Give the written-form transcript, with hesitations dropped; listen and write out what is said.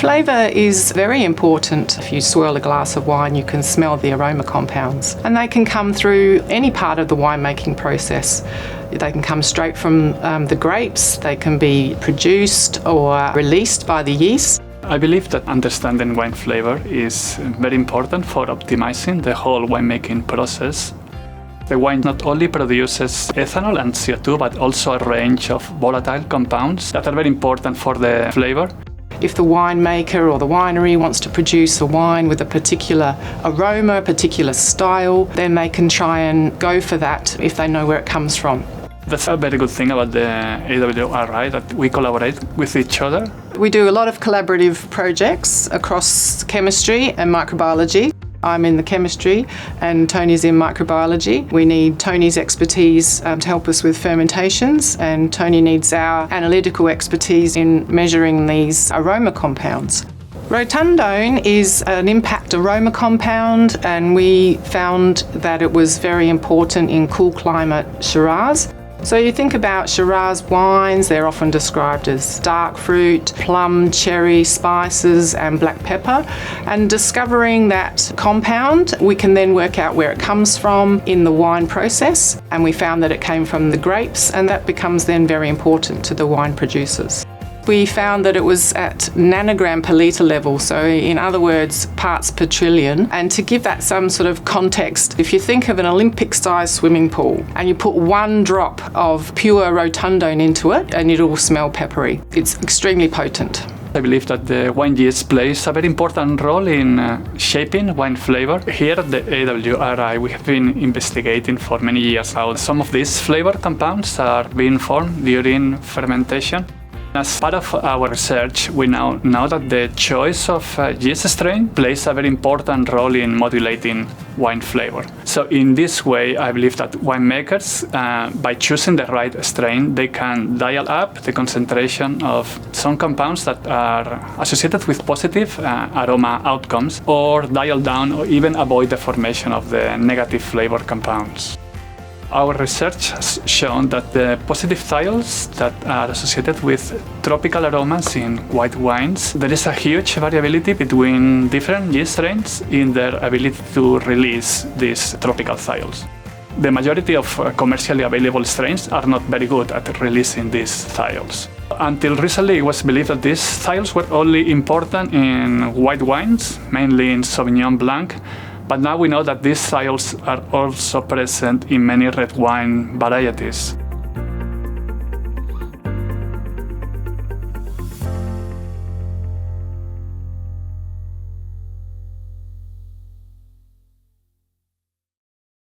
Flavour is very important. If you swirl a glass of wine, you can smell the aroma compounds, and they can come through any part of the winemaking process. They can come straight from the grapes, they can be produced or released by the yeast. I believe that understanding wine flavor is very important for optimizing the whole winemaking process. The wine not only produces ethanol and CO2, but also a range of volatile compounds that are very important for the flavor. If the winemaker or the winery wants to produce a wine with a particular aroma, a particular style, then they can try and go for that if they know where it comes from. That's a very good thing about the AWRI, that we collaborate with each other. We do a lot of collaborative projects across chemistry and microbiology. I'm in the chemistry and Tony's in microbiology. We need Tony's expertise to help us with fermentations, and Tony needs our analytical expertise in measuring these aroma compounds. Rotundone is an impact aroma compound, and we found that it was very important in cool climate Shiraz. So you think about Shiraz wines, they're often described as dark fruit, plum, cherry, spices and black pepper. And discovering that compound, we can then work out where it comes from in the wine process. And we found that it came from the grapes, and that becomes then very important to the wine producers. We found that it was at nanogram per litre level, so in other words, parts per trillion. And to give that some sort of context, if you think of an Olympic-sized swimming pool and you put one drop of pure Rotundone into it, and it'll smell peppery. It's extremely potent. I believe that the wine yeast plays a very important role in shaping wine flavor. Here at the AWRI, we have been investigating for many years how some of these flavor compounds are being formed during fermentation. As part of our research, we now know that the choice of yeast strain plays a very important role in modulating wine flavor. So in this way, I believe that winemakers, by choosing the right strain, they can dial up the concentration of some compounds that are associated with positive aroma outcomes, or dial down or even avoid the formation of the negative flavor compounds. Our research has shown that the positive thiols that are associated with tropical aromas in white wines, there is a huge variability between different yeast strains in their ability to release these tropical thiols. The majority of commercially available strains are not very good at releasing these thiols. Until recently, it was believed that these thiols were only important in white wines, mainly in Sauvignon Blanc. But now we know that these thiols are also present in many red wine varieties.